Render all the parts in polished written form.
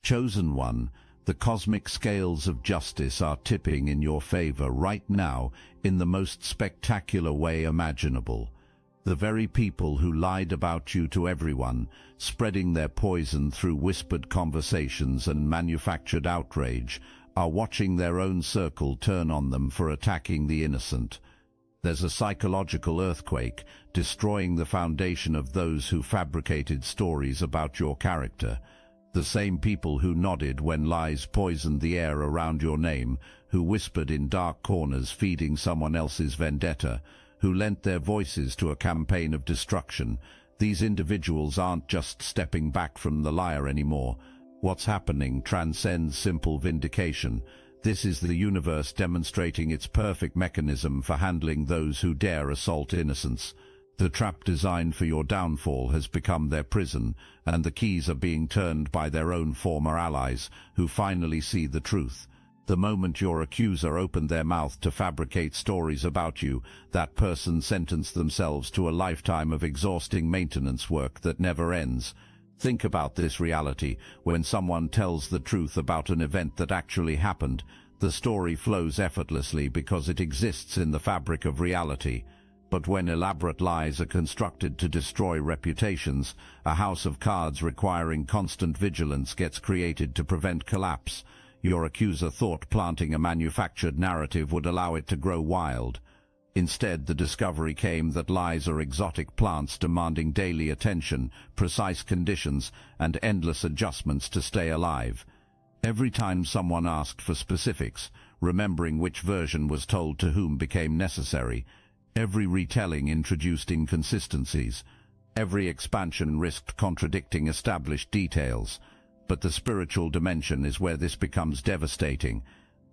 Chosen one, the cosmic scales of justice are tipping in your favor right now in the most spectacular way imaginable. The very people who lied about you to everyone, spreading their poison through whispered conversations and manufactured outrage, are watching their own circle turn on them for attacking the innocent. There's a psychological earthquake, destroying the foundation of those who fabricated stories about your character. The same people who nodded when lies poisoned the air around your name, who whispered in dark corners feeding someone else's vendetta, who lent their voices to a campaign of destruction. These individuals aren't just stepping back from the liar anymore. What's happening transcends simple vindication. This is the universe demonstrating its perfect mechanism for handling those who dare assault innocence. The trap designed for your downfall has become their prison, and the keys are being turned by their own former allies, who finally see the truth. The moment your accuser opened their mouth to fabricate stories about you, that person sentenced themselves to a lifetime of exhausting maintenance work that never ends. Think about this reality. When someone tells the truth about an event that actually happened, the story flows effortlessly because it exists in the fabric of reality. But when elaborate lies are constructed to destroy reputations, a house of cards requiring constant vigilance gets created to prevent collapse. Your accuser thought planting a manufactured narrative would allow it to grow wild. Instead, the discovery came that lies are exotic plants demanding daily attention, precise conditions, and endless adjustments to stay alive. Every time someone asked for specifics, remembering which version was told to whom became necessary. Every retelling introduced inconsistencies. Every expansion risked contradicting established details. But the spiritual dimension is where this becomes devastating.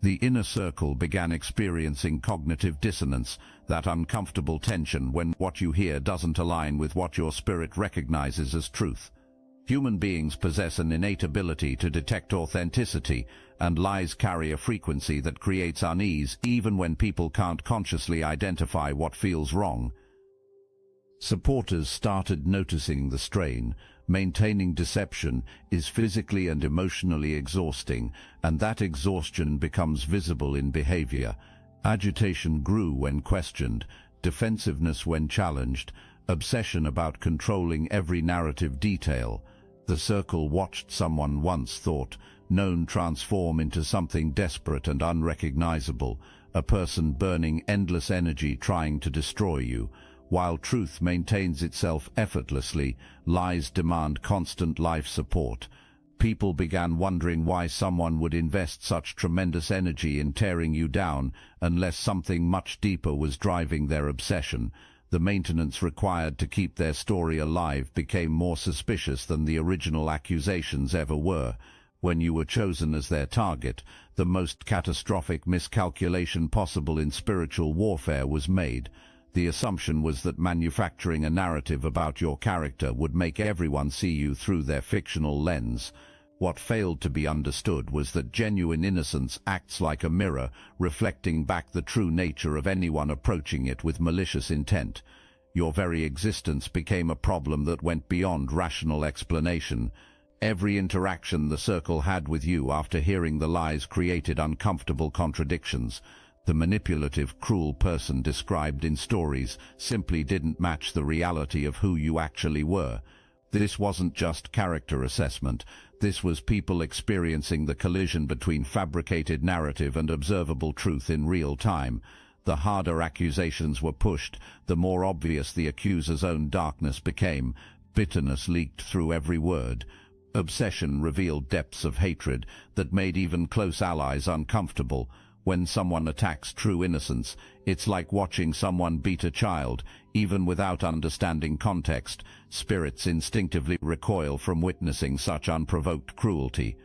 The inner circle began experiencing cognitive dissonance, that uncomfortable tension when what you hear doesn't align with what your spirit recognizes as truth. Human beings possess an innate ability to detect authenticity, and lies carry a frequency that creates unease even when people can't consciously identify what feels wrong. Supporters started noticing the strain. Maintaining deception is physically and emotionally exhausting, and that exhaustion becomes visible in behavior. Agitation grew when questioned, defensiveness when challenged, obsession about controlling every narrative detail. The circle watched someone once thought known transform into something desperate and unrecognizable, a person burning endless energy trying to destroy you. While truth maintains itself effortlessly, lies demand constant life support. People began wondering why someone would invest such tremendous energy in tearing you down unless something much deeper was driving their obsession. The maintenance required to keep their story alive became more suspicious than the original accusations ever were. When you were chosen as their target, the most catastrophic miscalculation possible in spiritual warfare was made. The assumption was that manufacturing a narrative about your character would make everyone see you through their fictional lens. What failed to be understood was that genuine innocence acts like a mirror, reflecting back the true nature of anyone approaching it with malicious intent. Your very existence became a problem that went beyond rational explanation. Every interaction the circle had with you after hearing the lies created uncomfortable contradictions. The manipulative, cruel person described in stories simply didn't match the reality of who you actually were. This wasn't just character assessment. This was people experiencing the collision between fabricated narrative and observable truth in real time. The harder accusations were pushed, the more obvious the accuser's own darkness became. Bitterness leaked through every word. Obsession revealed depths of hatred that made even close allies uncomfortable. When someone attacks true innocence, it's like watching someone beat a child. Even without understanding context, spirits instinctively recoil from witnessing such unprovoked cruelty.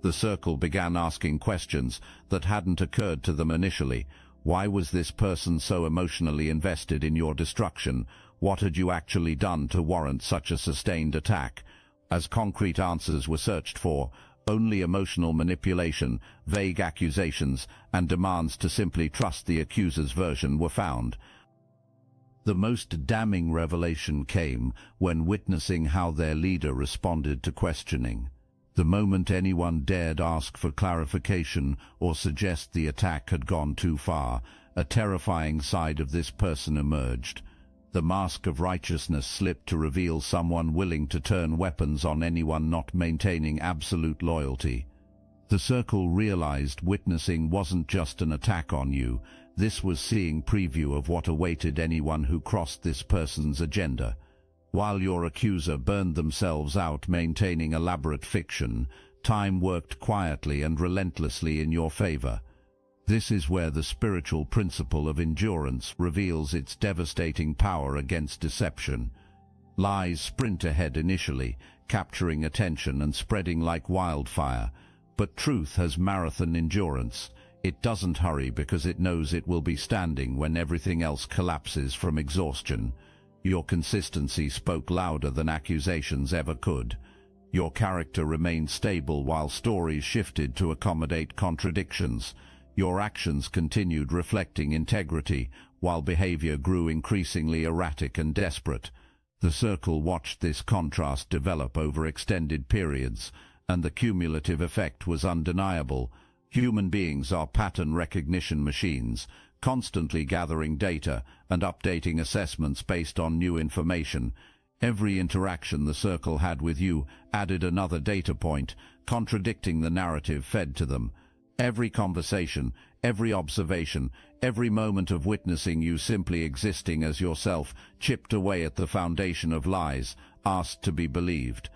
The circle began asking questions that hadn't occurred to them initially. Why was this person so emotionally invested in your destruction? What had you actually done to warrant such a sustained attack? As concrete answers were searched for, only emotional manipulation, vague accusations, and demands to simply trust the accuser's version were found. The most damning revelation came when witnessing how their leader responded to questioning. The moment anyone dared ask for clarification or suggest the attack had gone too far, a terrifying side of this person emerged. The mask of righteousness slipped to reveal someone willing to turn weapons on anyone not maintaining absolute loyalty. The circle realized witnessing wasn't just an attack on you, this was seeing preview of what awaited anyone who crossed this person's agenda. While your accuser burned themselves out maintaining elaborate fiction, time worked quietly and relentlessly in your favor. This is where the spiritual principle of endurance reveals its devastating power against deception. Lies sprint ahead initially, capturing attention and spreading like wildfire. But truth has marathon endurance. It doesn't hurry because it knows it will be standing when everything else collapses from exhaustion. Your consistency spoke louder than accusations ever could. Your character remained stable while stories shifted to accommodate contradictions. Your actions continued reflecting integrity, while behavior grew increasingly erratic and desperate. The circle watched this contrast develop over extended periods, and the cumulative effect was undeniable. Human beings are pattern recognition machines, constantly gathering data and updating assessments based on new information. Every interaction the circle had with you added another data point, contradicting the narrative fed to them. Every conversation, every observation, every moment of witnessing you simply existing as yourself chipped away at the foundation of lies, asked to be believed.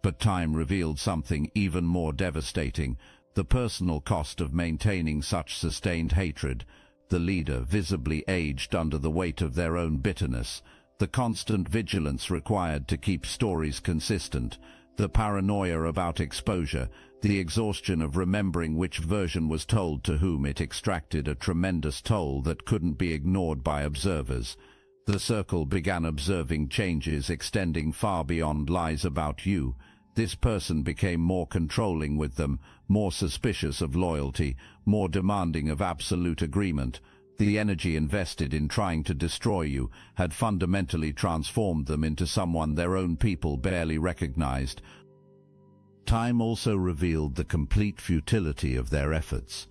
But time revealed something even more devastating, the personal cost of maintaining such sustained hatred. The leader visibly aged under the weight of their own bitterness, the constant vigilance required to keep stories consistent, the paranoia about exposure, the exhaustion of remembering which version was told to whom. It extracted a tremendous toll that couldn't be ignored by observers. The circle began observing changes extending far beyond lies about you. This person became more controlling with them, more suspicious of loyalty, more demanding of absolute agreement. The energy invested in trying to destroy you had fundamentally transformed them into someone their own people barely recognized. Time also revealed the complete futility of their efforts.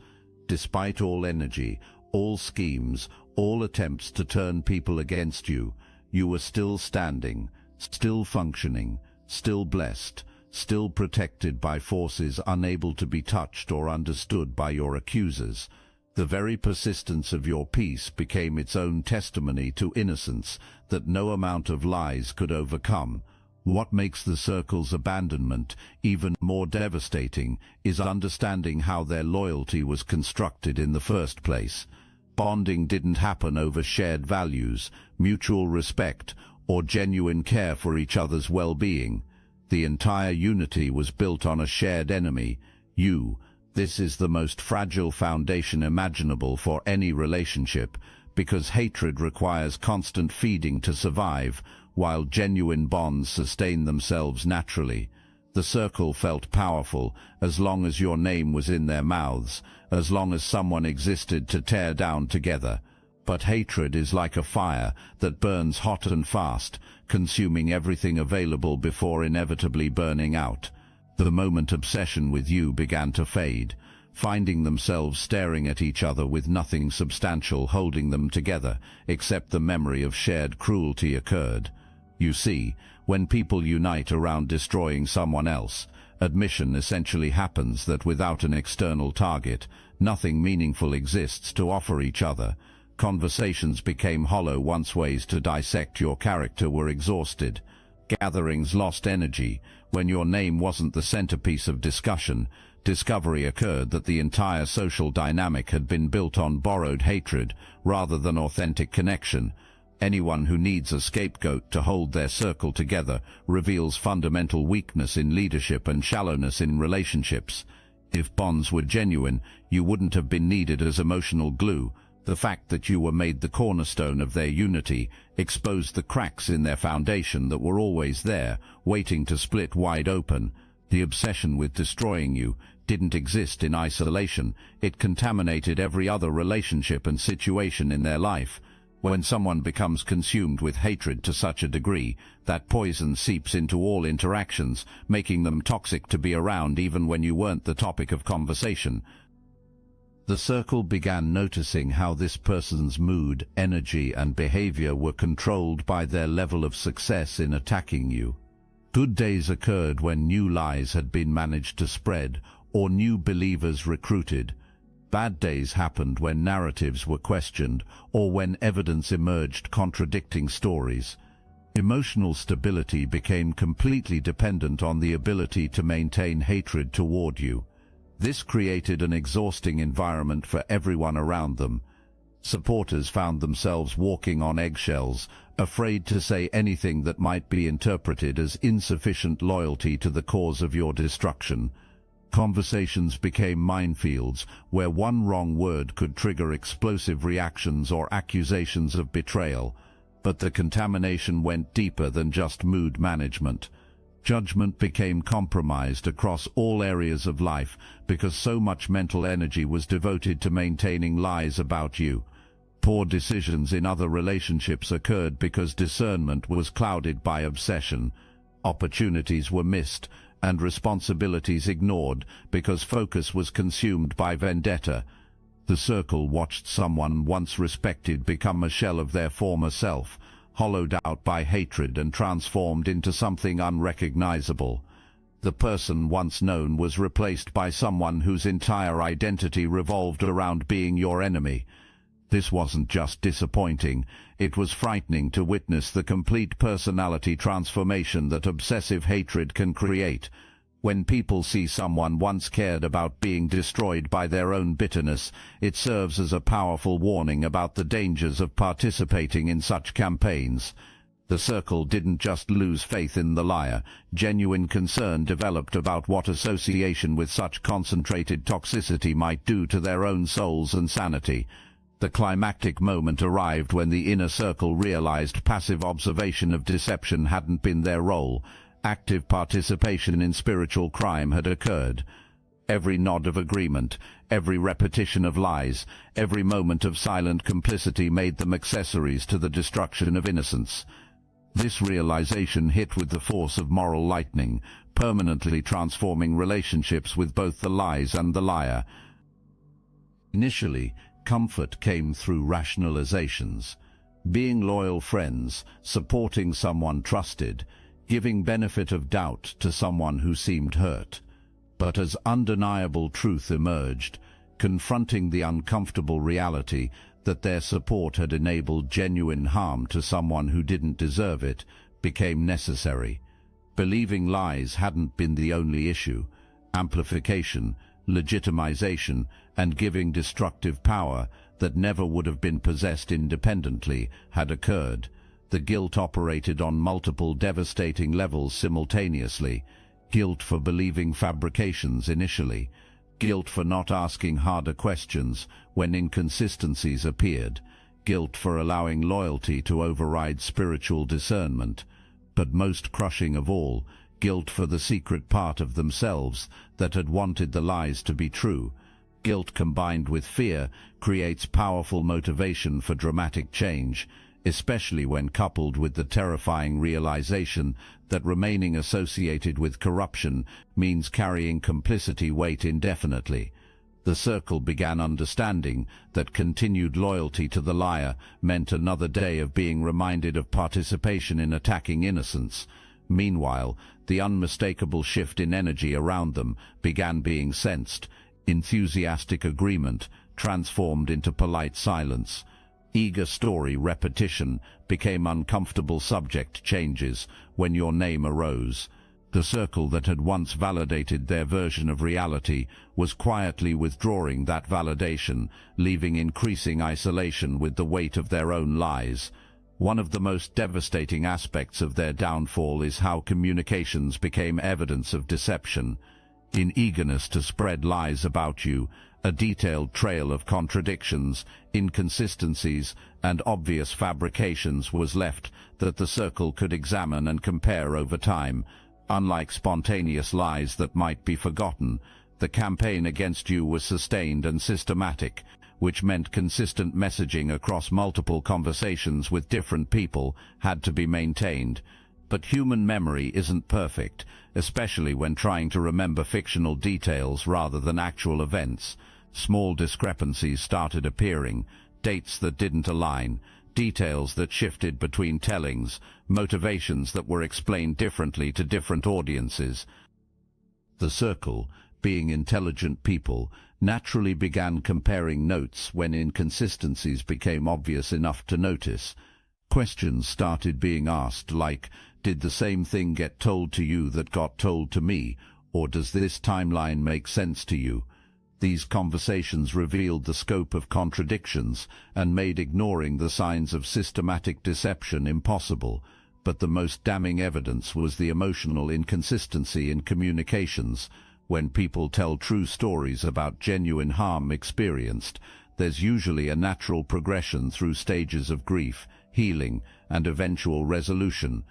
Despite all energy, all schemes, all attempts to turn people against you, you were still standing, still functioning, still blessed, still protected by forces unable to be touched or understood by your accusers. The very persistence of your peace became its own testimony to innocence that no amount of lies could overcome. What makes the circle's abandonment even more devastating is understanding how their loyalty was constructed in the first place. Bonding didn't happen over shared values, mutual respect, or genuine care for each other's well-being. The entire unity was built on a shared enemy, you. This is the most fragile foundation imaginable for any relationship, because hatred requires constant feeding to survive, while genuine bonds sustain themselves naturally. The circle felt powerful as long as your name was in their mouths, as long as someone existed to tear down together. But hatred is like a fire that burns hot and fast, consuming everything available before inevitably burning out. The moment obsession with you began to fade, finding themselves staring at each other with nothing substantial holding them together, except the memory of shared cruelty occurred. You see, when people unite around destroying someone else, admission essentially happens that without an external target, nothing meaningful exists to offer each other. Conversations became hollow once ways to dissect your character were exhausted. Gatherings lost energy. When your name wasn't the centerpiece of discussion, discovery occurred that the entire social dynamic had been built on borrowed hatred rather than authentic connection. Anyone who needs a scapegoat to hold their circle together reveals fundamental weakness in leadership and shallowness in relationships. If bonds were genuine, you wouldn't have been needed as emotional glue. The fact that you were made the cornerstone of their unity exposed the cracks in their foundation that were always there, waiting to split wide open. The obsession with destroying you didn't exist in isolation. It contaminated every other relationship and situation in their life. When someone becomes consumed with hatred to such a degree, that poison seeps into all interactions, making them toxic to be around even when you weren't the topic of conversation. The circle began noticing how this person's mood, energy, and behavior were controlled by their level of success in attacking you. Good days occurred when new lies had been managed to spread, or new believers recruited. Bad days happened when narratives were questioned, or when evidence emerged contradicting stories. Emotional stability became completely dependent on the ability to maintain hatred toward you. This created an exhausting environment for everyone around them. Supporters found themselves walking on eggshells, afraid to say anything that might be interpreted as insufficient loyalty to the cause of your destruction. Conversations became minefields where one wrong word could trigger explosive reactions or accusations of betrayal. But the contamination went deeper than just mood management. Judgment became compromised across all areas of life because so much mental energy was devoted to maintaining lies about you. Poor decisions in other relationships occurred because discernment was clouded by obsession. Opportunities were missed and responsibilities ignored because focus was consumed by vendetta. The circle watched someone once respected become a shell of their former self, hollowed out by hatred and transformed into something unrecognizable. The person once known was replaced by someone whose entire identity revolved around being your enemy. This wasn't just disappointing, it was frightening to witness the complete personality transformation that obsessive hatred can create. When people see someone once cared about being destroyed by their own bitterness, it serves as a powerful warning about the dangers of participating in such campaigns. The circle didn't just lose faith in the liar. Genuine concern developed about what association with such concentrated toxicity might do to their own souls and sanity. The climactic moment arrived when the inner circle realized passive observation of deception hadn't been their role. Active participation in spiritual crime had occurred. Every nod of agreement, every repetition of lies, every moment of silent complicity made them accessories to the destruction of innocence. This realization hit with the force of moral lightning, permanently transforming relationships with both the lies and the liar. Initially, comfort came through rationalizations. Being loyal friends, supporting someone trusted, giving benefit of doubt to someone who seemed hurt. But as undeniable truth emerged, confronting the uncomfortable reality that their support had enabled genuine harm to someone who didn't deserve it, became necessary. Believing lies hadn't been the only issue. Amplification, legitimization, and giving destructive power that never would have been possessed independently had occurred. The guilt operated on multiple devastating levels simultaneously. Guilt for believing fabrications initially. Guilt for not asking harder questions when inconsistencies appeared. Guilt for allowing loyalty to override spiritual discernment. But most crushing of all, guilt for the secret part of themselves that had wanted the lies to be true. Guilt combined with fear creates powerful motivation for dramatic change, especially when coupled with the terrifying realization that remaining associated with corruption means carrying complicity weight indefinitely. The circle began understanding that continued loyalty to the liar meant another day of being reminded of participation in attacking innocence. Meanwhile, the unmistakable shift in energy around them began being sensed. Enthusiastic agreement transformed into polite silence. Eager story repetition became uncomfortable subject changes when your name arose. The circle that had once validated their version of reality was quietly withdrawing that validation, leaving increasing isolation with the weight of their own lies. One of the most devastating aspects of their downfall is how communications became evidence of deception. In eagerness to spread lies about you, a detailed trail of contradictions, inconsistencies, and obvious fabrications was left that the circle could examine and compare over time. Unlike spontaneous lies that might be forgotten, the campaign against you was sustained and systematic. which meant consistent messaging across multiple conversations with different people had to be maintained. But human memory isn't perfect, especially when trying to remember fictional details rather than actual events. Small discrepancies started appearing, dates that didn't align, details that shifted between tellings, motivations that were explained differently to different audiences. The circle, being intelligent people, naturally began comparing notes when inconsistencies became obvious enough to notice. Questions started being asked like, did the same thing get told to you that got told to me, or does this timeline make sense to you? These conversations revealed the scope of contradictions and made ignoring the signs of systematic deception impossible. But the most damning evidence was the emotional inconsistency in communications. When people tell true stories about genuine harm experienced, there's usually a natural progression through stages of grief, healing, and eventual resolution.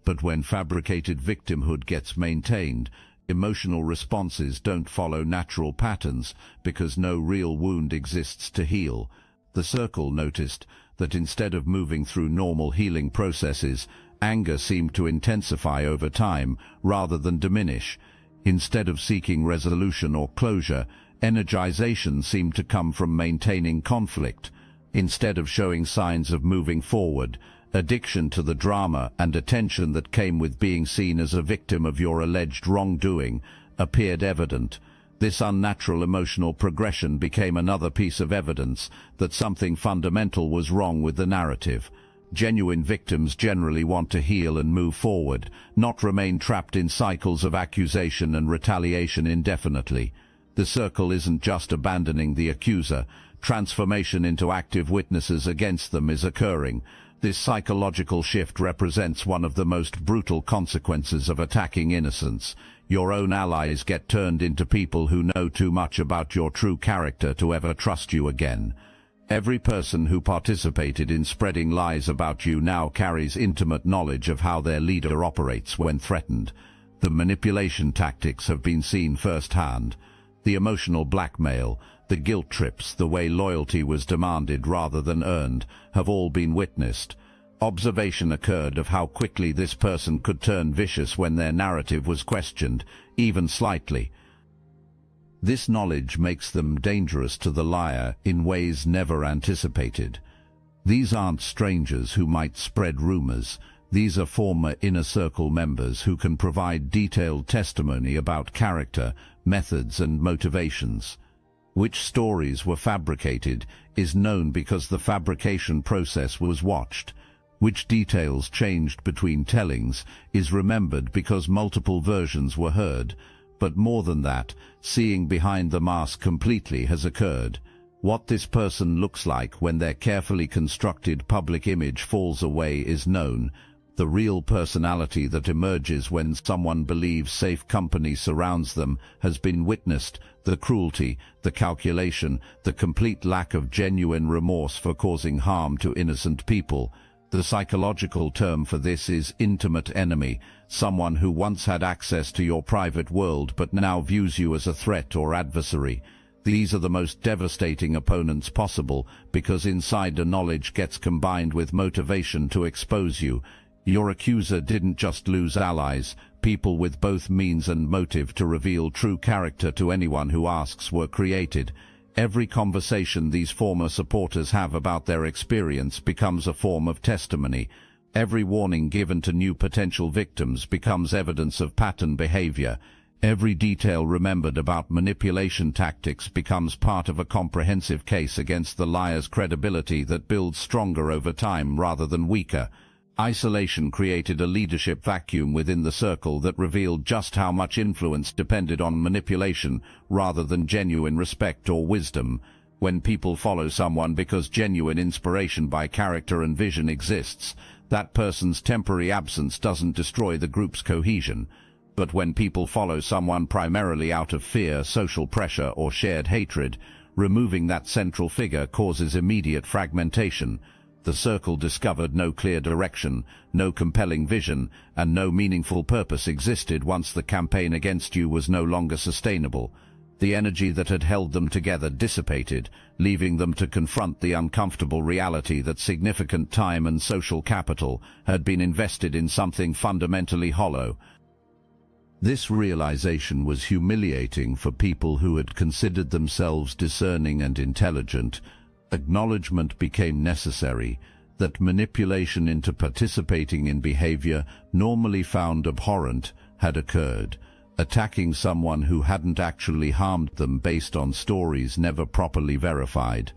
But when fabricated victimhood gets maintained, emotional responses don't follow natural patterns because no real wound exists to heal. The circle noticed that instead of moving through normal healing processes, anger seemed to intensify over time rather than diminish. Instead of seeking resolution or closure, energization seemed to come from maintaining conflict. Instead of showing signs of moving forward, addiction to the drama and attention that came with being seen as a victim of your alleged wrongdoing appeared evident. This unnatural emotional progression became another piece of evidence that something fundamental was wrong with the narrative. Genuine victims generally want to heal and move forward, not remain trapped in cycles of accusation and retaliation indefinitely. The circle isn't just abandoning the accuser. Transformation into active witnesses against them is occurring. This psychological shift represents one of the most brutal consequences of attacking innocence. Your own allies get turned into people who know too much about your true character to ever trust you again. Every person who participated in spreading lies about you now carries intimate knowledge of how their leader operates when threatened. The manipulation tactics have been seen firsthand. The emotional blackmail, the guilt trips, the way loyalty was demanded rather than earned, have all been witnessed. Observation occurred of how quickly this person could turn vicious when their narrative was questioned, even slightly. This knowledge makes them dangerous to the liar in ways never anticipated. These aren't strangers who might spread rumors. These are former inner circle members who can provide detailed testimony about character, methods, and motivations. Which stories were fabricated is known because the fabrication process was watched. Which details changed between tellings is remembered because multiple versions were heard. But more than that, seeing behind the mask completely has occurred. What this person looks like when their carefully constructed public image falls away is known. The real personality that emerges when someone believes safe company surrounds them has been witnessed. The cruelty, the calculation, the complete lack of genuine remorse for causing harm to innocent people. The psychological term for this is intimate enemy, someone who once had access to your private world but now views you as a threat or adversary. These are the most devastating opponents possible because insider knowledge gets combined with motivation to expose you. Your accuser didn't just lose allies. People with both means and motive to reveal true character to anyone who asks were created. Every conversation these former supporters have about their experience becomes a form of testimony. Every warning given to new potential victims becomes evidence of pattern behavior. Every detail remembered about manipulation tactics becomes part of a comprehensive case against the liar's credibility that builds stronger over time rather than weaker. Isolation created a leadership vacuum within the circle that revealed just how much influence depended on manipulation rather than genuine respect or wisdom. When people follow someone because genuine inspiration by character and vision exists, that person's temporary absence doesn't destroy the group's cohesion. But when people follow someone primarily out of fear, social pressure, or shared hatred, removing that central figure causes immediate fragmentation. The circle discovered no clear direction, no compelling vision, and no meaningful purpose existed once the campaign against you was no longer sustainable. The energy that had held them together dissipated, leaving them to confront the uncomfortable reality that significant time and social capital had been invested in something fundamentally hollow. This realization was humiliating for people who had considered themselves discerning and intelligent. Acknowledgement became necessary that manipulation into participating in behavior normally found abhorrent had occurred, attacking someone who hadn't actually harmed them based on stories never properly verified.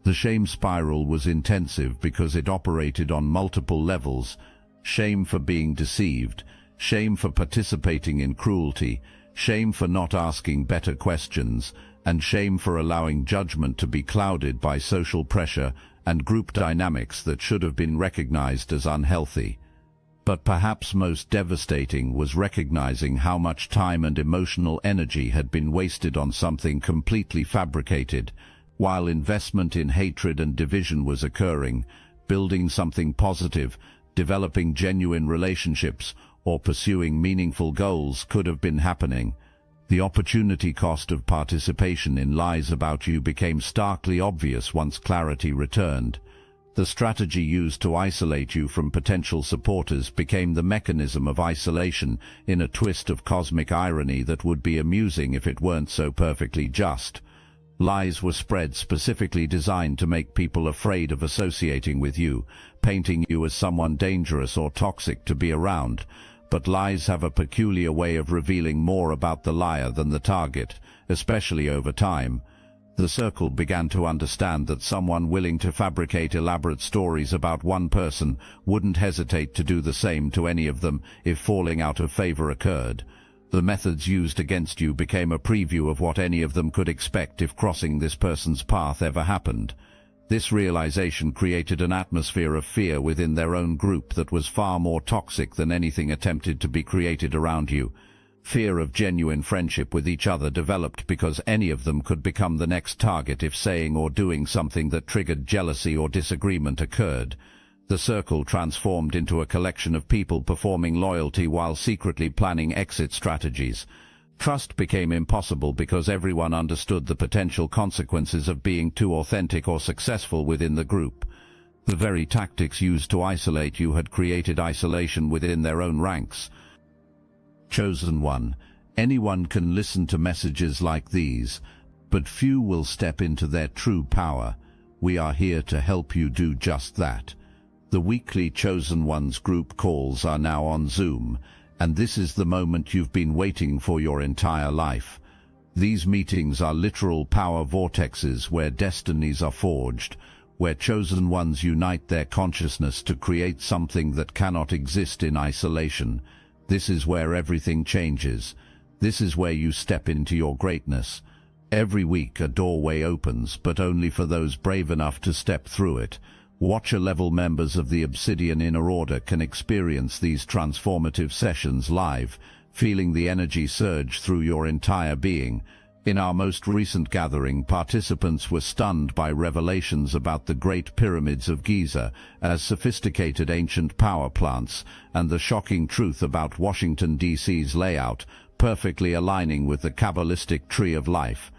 The shame spiral was intensive because it operated on multiple levels: shame for being deceived, shame for participating in cruelty, shame for not asking better questions, and shame for allowing judgment to be clouded by social pressure and group dynamics that should have been recognized as unhealthy. But perhaps most devastating was recognizing how much time and emotional energy had been wasted on something completely fabricated, while investment in hatred and division was occurring. Building something positive, developing genuine relationships, or pursuing meaningful goals could have been happening. The opportunity cost of participation in lies about you became starkly obvious once clarity returned. The strategy used to isolate you from potential supporters became the mechanism of isolation, in a twist of cosmic irony that would be amusing if it weren't so perfectly just. Lies were spread specifically designed to make people afraid of associating with you, painting you as someone dangerous or toxic to be around. But lies have a peculiar way of revealing more about the liar than the target, especially over time. The circle began to understand that someone willing to fabricate elaborate stories about one person wouldn't hesitate to do the same to any of them if falling out of favor occurred. The methods used against you became a preview of what any of them could expect if crossing this person's path ever happened. This realization created an atmosphere of fear within their own group that was far more toxic than anything attempted to be created around you. Fear of genuine friendship with each other developed because any of them could become the next target if saying or doing something that triggered jealousy or disagreement occurred. The circle transformed into a collection of people performing loyalty while secretly planning exit strategies. Trust became impossible because everyone understood the potential consequences of being too authentic or successful within the group. The very tactics used to isolate you had created isolation within their own ranks. Chosen one. Anyone can listen to messages like these, but few will step into their true power. We are here to help you do just that. The weekly Chosen Ones group calls are now on Zoom, and this is the moment you've been waiting for your entire life. These meetings are literal power vortexes where destinies are forged, where Chosen Ones unite their consciousness to create something that cannot exist in isolation. This is where everything changes. This is where you step into your greatness. Every week a doorway opens, but only for those brave enough to step through it. Watcher-level members of the Obsidian Inner Order can experience these transformative sessions live, feeling the energy surge through your entire being. In our most recent gathering, participants were stunned by revelations about the Great Pyramids of Giza as sophisticated ancient power plants, and the shocking truth about Washington, D.C.'s layout, perfectly aligning with the Kabbalistic Tree of Life.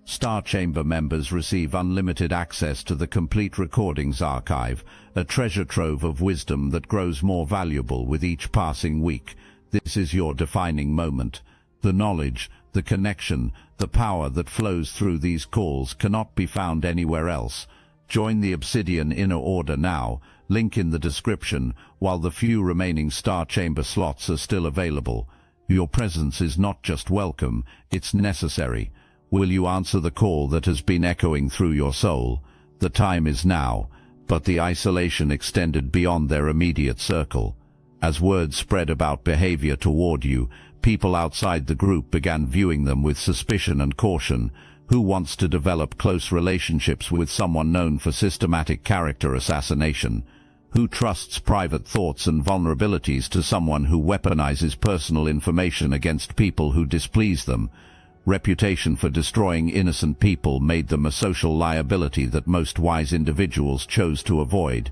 Star Chamber members receive unlimited access to the complete recordings archive, a treasure trove of wisdom that grows more valuable with each passing week. This is your defining moment. The knowledge, the connection, the power that flows through these calls cannot be found anywhere else. Join the Obsidian Inner Order now, link in the description, while the few remaining Star Chamber slots are still available. Your presence is not just welcome, it's necessary. Will you answer the call that has been echoing through your soul? The time is now, but the isolation extended beyond their immediate circle. As word spread about behavior toward you, people outside the group began viewing them with suspicion and caution. Who wants to develop close relationships with someone known for systematic character assassination? Who trusts private thoughts and vulnerabilities to someone who weaponizes personal information against people who displease them? Reputation for destroying innocent people made them a social liability that most wise individuals chose to avoid.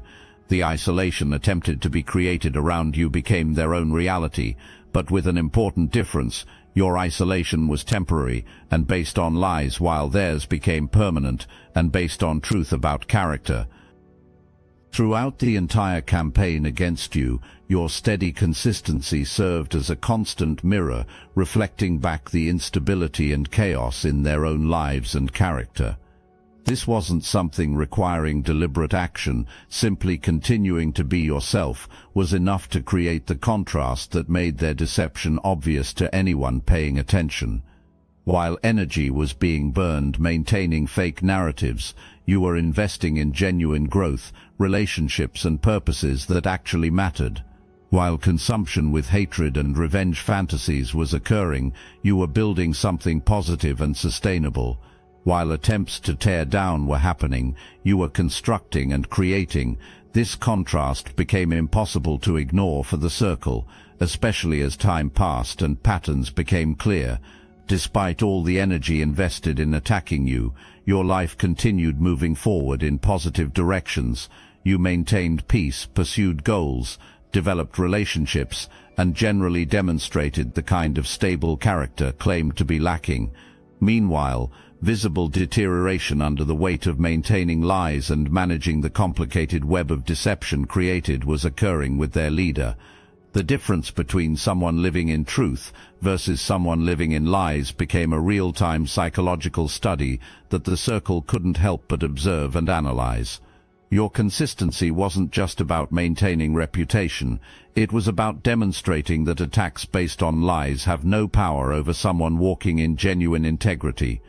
The isolation attempted to be created around you became their own reality, but with an important difference: Your isolation was temporary and based on lies, while theirs became permanent and based on truth about character. Throughout the entire campaign against you, your steady consistency served as a constant mirror, reflecting back the instability and chaos in their own lives and character. This wasn't something requiring deliberate action. Simply continuing to be yourself was enough to create the contrast that made their deception obvious to anyone paying attention. While energy was being burned maintaining fake narratives, you were investing in genuine growth, relationships and purposes that actually mattered. While consumption with hatred and revenge fantasies was occurring, you were building something positive and sustainable. While attempts to tear down were happening, you were constructing and creating. This contrast became impossible to ignore for the circle, especially as time passed and patterns became clear. Despite all the energy invested in attacking you, your life continued moving forward in positive directions. You maintained peace, pursued goals, developed relationships, and generally demonstrated the kind of stable character claimed to be lacking. Meanwhile, visible deterioration under the weight of maintaining lies and managing the complicated web of deception created was occurring with their leader. The difference between someone living in truth versus someone living in lies became a real-time psychological study that the circle couldn't help but observe and analyze. Your consistency wasn't just about maintaining reputation, it was about demonstrating that attacks based on lies have no power over someone walking in genuine integrity.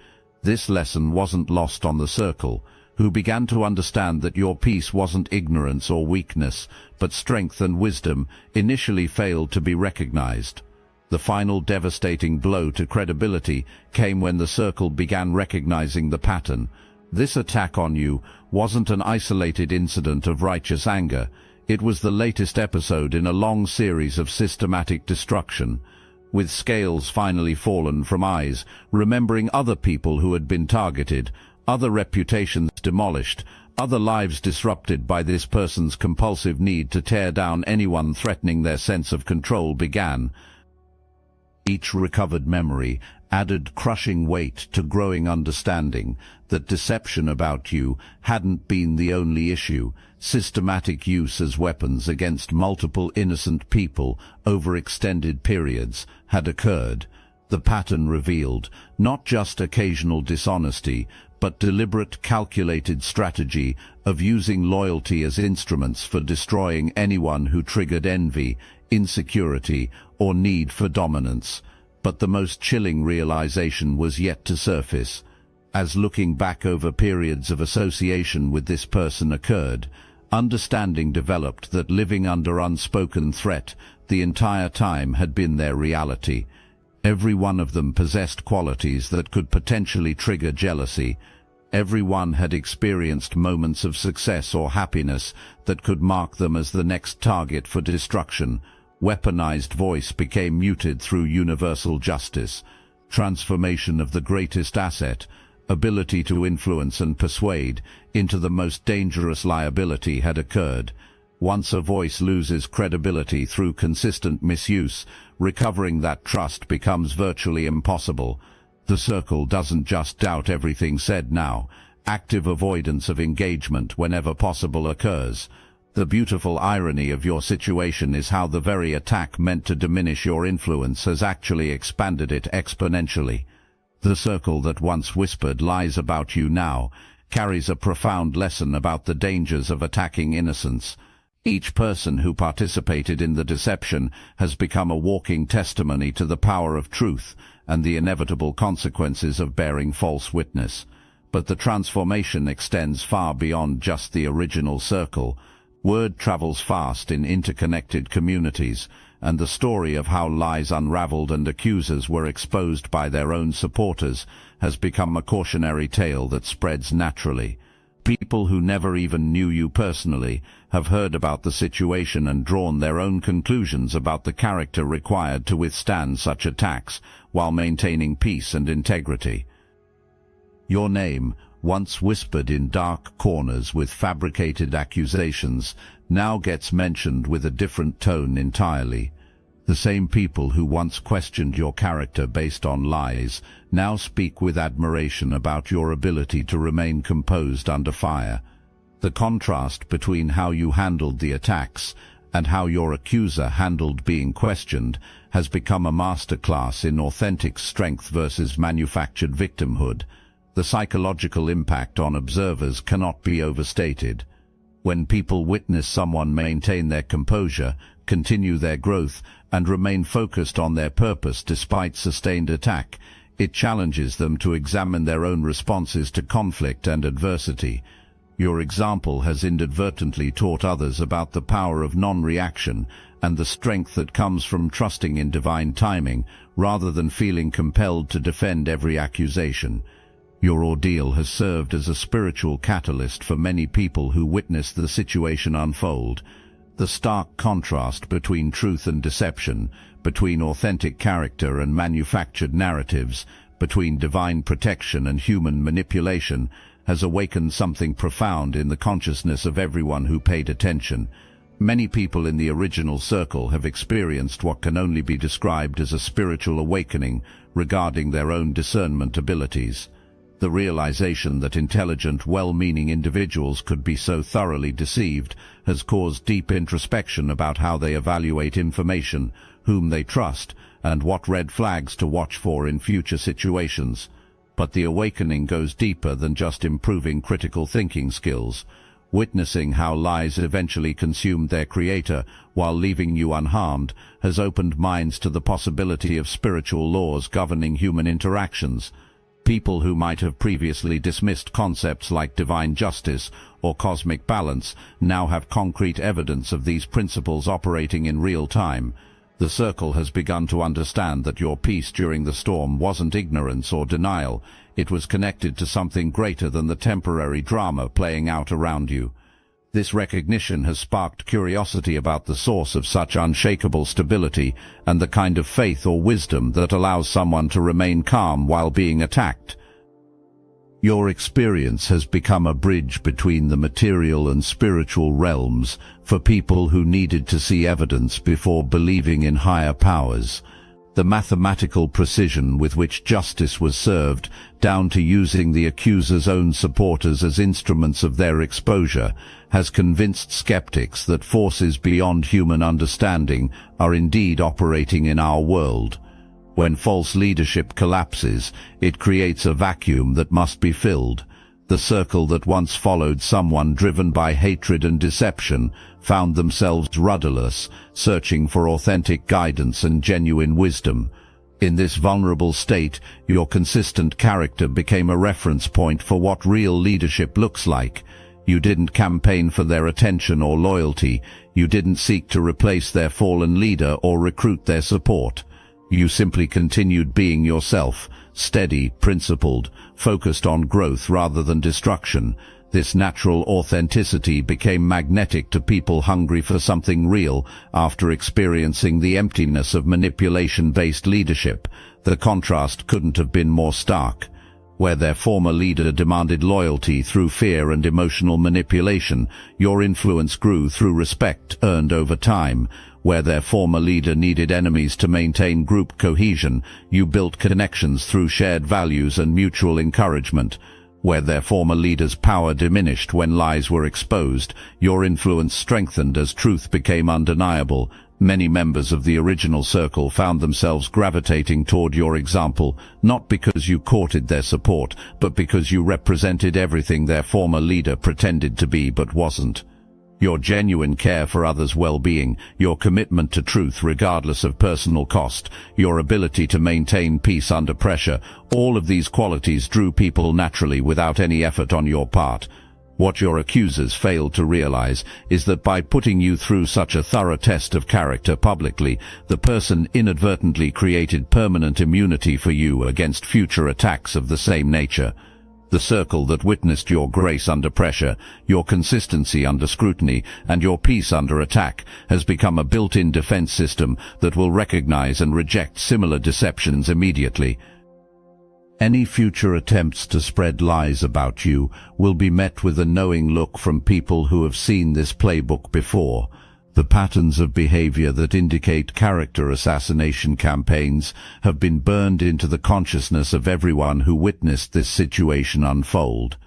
This lesson wasn't lost on the circle, who began to understand that your peace wasn't ignorance or weakness, but strength and wisdom initially failed to be recognized. The final devastating blow to credibility came when the circle began recognizing the pattern. This attack on you wasn't an isolated incident of righteous anger. It was the latest episode in a long series of systematic destruction. With scales finally fallen from eyes, remembering other people who had been targeted, other reputations demolished, other lives disrupted by this person's compulsive need to tear down anyone threatening their sense of control began. Each recovered memory added crushing weight to growing understanding that deception about you hadn't been the only issue. Systematic use as weapons against multiple innocent people over extended periods had occurred. The pattern revealed not just occasional dishonesty, but deliberate, calculated strategy of using loyalty as instruments for destroying anyone who triggered envy, insecurity, or need for dominance. But the most chilling realization was yet to surface. As looking back over periods of association with this person occurred, understanding developed that living under unspoken threat the entire time had been their reality. Every one of them possessed qualities that could potentially trigger jealousy. Every one had experienced moments of success or happiness that could mark them as the next target for destruction. Weaponized voice became muted through universal justice. Transformation of the greatest asset, ability to influence and persuade, into the most dangerous liability had occurred. Once a voice loses credibility through consistent misuse, recovering that trust becomes virtually impossible. The circle doesn't just doubt everything said now. Active avoidance of engagement whenever possible occurs. The beautiful irony of your situation is how the very attack meant to diminish your influence has actually expanded it exponentially. The circle that once whispered lies about you now carries a profound lesson about the dangers of attacking innocence. Each person who participated in the deception has become a walking testimony to the power of truth and the inevitable consequences of bearing false witness. But the transformation extends far beyond just the original circle. Word travels fast in interconnected communities, and the story of how lies unraveled and accusers were exposed by their own supporters has become a cautionary tale that spreads naturally. People who never even knew you personally have heard about the situation and drawn their own conclusions about the character required to withstand such attacks while maintaining peace and integrity. Your name, once whispered in dark corners with fabricated accusations, now gets mentioned with a different tone entirely. The same people who once questioned your character based on lies now speak with admiration about your ability to remain composed under fire. The contrast between how you handled the attacks and how your accuser handled being questioned has become a masterclass in authentic strength versus manufactured victimhood. The psychological impact on observers cannot be overstated. When people witness someone maintain their composure, continue their growth, and remain focused on their purpose despite sustained attack, it challenges them to examine their own responses to conflict and adversity. Your example has inadvertently taught others about the power of non-reaction and the strength that comes from trusting in divine timing rather than feeling compelled to defend every accusation. Your ordeal has served as a spiritual catalyst for many people who witnessed the situation unfold. The stark contrast between truth and deception, between authentic character and manufactured narratives, between divine protection and human manipulation, has awakened something profound in the consciousness of everyone who paid attention. Many people in the original circle have experienced what can only be described as a spiritual awakening regarding their own discernment abilities. The realization that intelligent, well-meaning individuals could be so thoroughly deceived has caused deep introspection about how they evaluate information, whom they trust, and what red flags to watch for in future situations. But the awakening goes deeper than just improving critical thinking skills. Witnessing how lies eventually consumed their creator while leaving you unharmed has opened minds to the possibility of spiritual laws governing human interactions. People who might have previously dismissed concepts like divine justice or cosmic balance now have concrete evidence of these principles operating in real time. The circle has begun to understand that your peace during the storm wasn't ignorance or denial. It was connected to something greater than the temporary drama playing out around you. This recognition has sparked curiosity about the source of such unshakable stability and the kind of faith or wisdom that allows someone to remain calm while being attacked. Your experience has become a bridge between the material and spiritual realms for people who needed to see evidence before believing in higher powers. The mathematical precision with which justice was served, down to using the accuser's own supporters as instruments of their exposure, has convinced skeptics that forces beyond human understanding are indeed operating in our world. When false leadership collapses, it creates a vacuum that must be filled. The circle that once followed someone driven by hatred and deception found themselves rudderless, searching for authentic guidance and genuine wisdom. In this vulnerable state, your consistent character became a reference point for what real leadership looks like. You didn't campaign for their attention or loyalty. You didn't seek to replace their fallen leader or recruit their support. You simply continued being yourself, steady, principled, focused on growth rather than destruction. This natural authenticity became magnetic to people hungry for something real after experiencing the emptiness of manipulation-based leadership. The contrast couldn't have been more stark. Where their former leader demanded loyalty through fear and emotional manipulation, your influence grew through respect earned over time. Where their former leader needed enemies to maintain group cohesion, you built connections through shared values and mutual encouragement. Where their former leader's power diminished when lies were exposed, your influence strengthened as truth became undeniable. Many members of the original circle found themselves gravitating toward your example, not because you courted their support, but because you represented everything their former leader pretended to be but wasn't. Your genuine care for others' well-being, your commitment to truth regardless of personal cost, your ability to maintain peace under pressure, all of these qualities drew people naturally without any effort on your part. What your accusers failed to realize is that by putting you through such a thorough test of character publicly, the person inadvertently created permanent immunity for you against future attacks of the same nature. The circle that witnessed your grace under pressure, your consistency under scrutiny, and your peace under attack has become a built-in defense system that will recognize and reject similar deceptions immediately. Any future attempts to spread lies about you will be met with a knowing look from people who have seen this playbook before. The patterns of behavior that indicate character assassination campaigns have been burned into the consciousness of everyone who witnessed this situation unfold.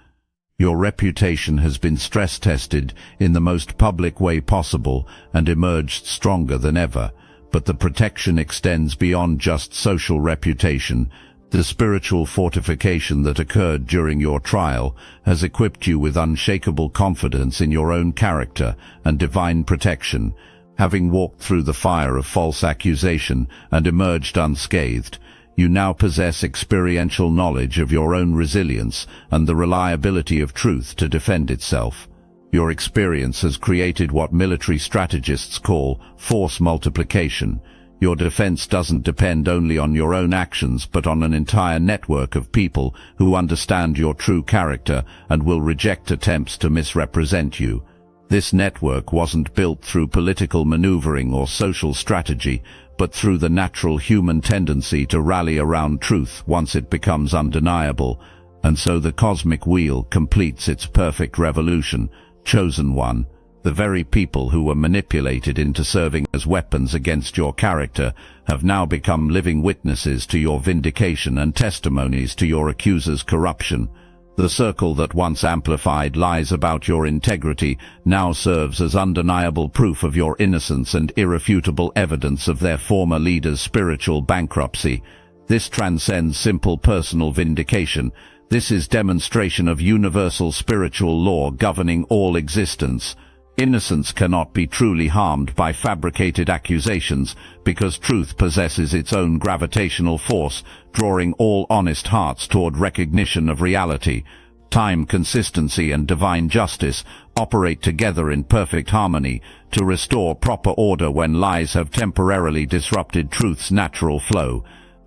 Your reputation has been stress-tested in the most public way possible and emerged stronger than ever, but the protection extends beyond just social reputation. The spiritual fortification that occurred during your trial has equipped you with unshakable confidence in your own character and divine protection. Having walked through the fire of false accusation and emerged unscathed, you now possess experiential knowledge of your own resilience and the reliability of truth to defend itself. Your experience has created what military strategists call force multiplication. Your defense doesn't depend only on your own actions, but on an entire network of people who understand your true character and will reject attempts to misrepresent you. This network wasn't built through political maneuvering or social strategy, but through the natural human tendency to rally around truth once it becomes undeniable. And so the cosmic wheel completes its perfect revolution. Chosen one, the very people who were manipulated into serving as weapons against your character, have now become living witnesses to your vindication and testimonies to your accuser's corruption. The circle that once amplified lies about your integrity now serves as undeniable proof of your innocence and irrefutable evidence of their former leader's spiritual bankruptcy. This transcends simple personal vindication. This is demonstration of universal spiritual law governing all existence. Innocence cannot be truly harmed by fabricated accusations, because truth possesses its own gravitational force, drawing all honest hearts toward recognition of reality. Time, consistency, and divine justice operate together in perfect harmony to restore proper order when lies have temporarily disrupted truth's natural flow.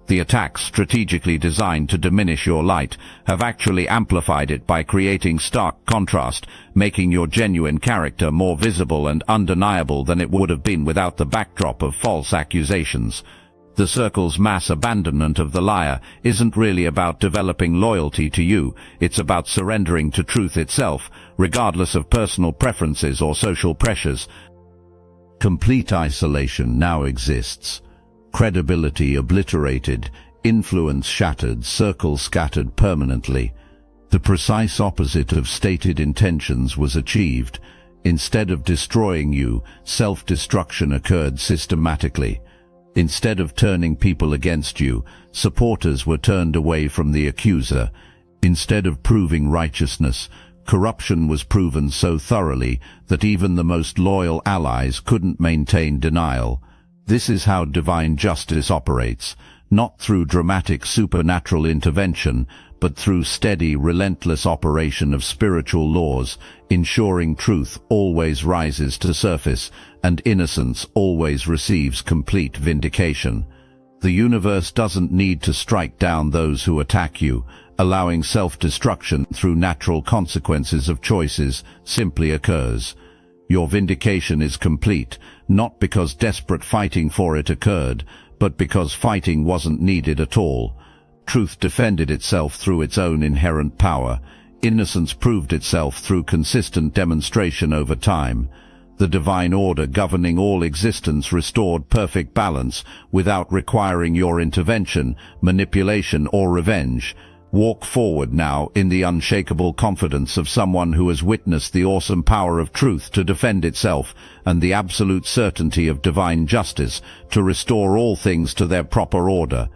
The attacks strategically designed to diminish your light have actually amplified it by creating stark contrast, making your genuine character more visible and undeniable than it would have been without the backdrop of false accusations. The circle's mass abandonment of the liar isn't really about developing loyalty to you, it's about surrendering to truth itself, regardless of personal preferences or social pressures. Complete isolation now exists. Credibility obliterated, influence shattered, circle scattered permanently. The precise opposite of stated intentions was achieved. Instead of destroying you, self-destruction occurred systematically. Instead of turning people against you, supporters were turned away from the accuser. Instead of proving righteousness, corruption was proven so thoroughly that even the most loyal allies couldn't maintain denial. This is how divine justice operates, not through dramatic supernatural intervention, but through steady, relentless operation of spiritual laws, ensuring truth always rises to surface and innocence always receives complete vindication. The universe doesn't need to strike down those who attack you. Allowing self-destruction through natural consequences of choices simply occurs. Your vindication is complete, not because desperate fighting for it occurred, but because fighting wasn't needed at all. Truth defended itself through its own inherent power. Innocence proved itself through consistent demonstration over time. The divine order governing all existence restored perfect balance without requiring your intervention, manipulation, or revenge. Walk forward now in the unshakable confidence of someone who has witnessed the awesome power of truth to defend itself and the absolute certainty of divine justice to restore all things to their proper order.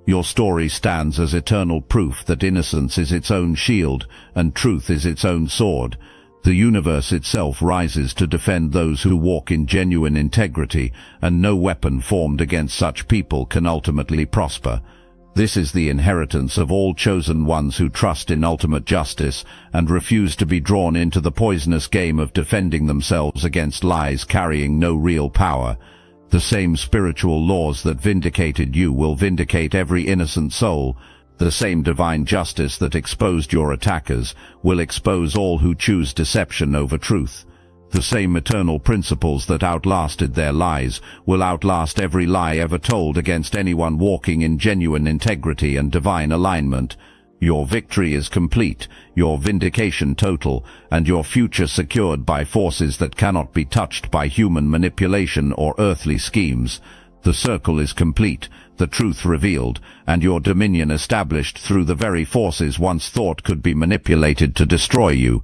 Your story stands as eternal proof that innocence is its own shield and truth is its own sword. The universe itself rises to defend those who walk in genuine integrity, and no weapon formed against such people can ultimately prosper. This is the inheritance of all chosen ones who trust in ultimate justice and refuse to be drawn into the poisonous game of defending themselves against lies carrying no real power. The same spiritual laws that vindicated you will vindicate every innocent soul. The same divine justice that exposed your attackers will expose all who choose deception over truth. The same eternal principles that outlasted their lies will outlast every lie ever told against anyone walking in genuine integrity and divine alignment. Your victory is complete, your vindication total, and your future secured by forces that cannot be touched by human manipulation or earthly schemes. The circle is complete, the truth revealed, and your dominion established through the very forces once thought could be manipulated to destroy you.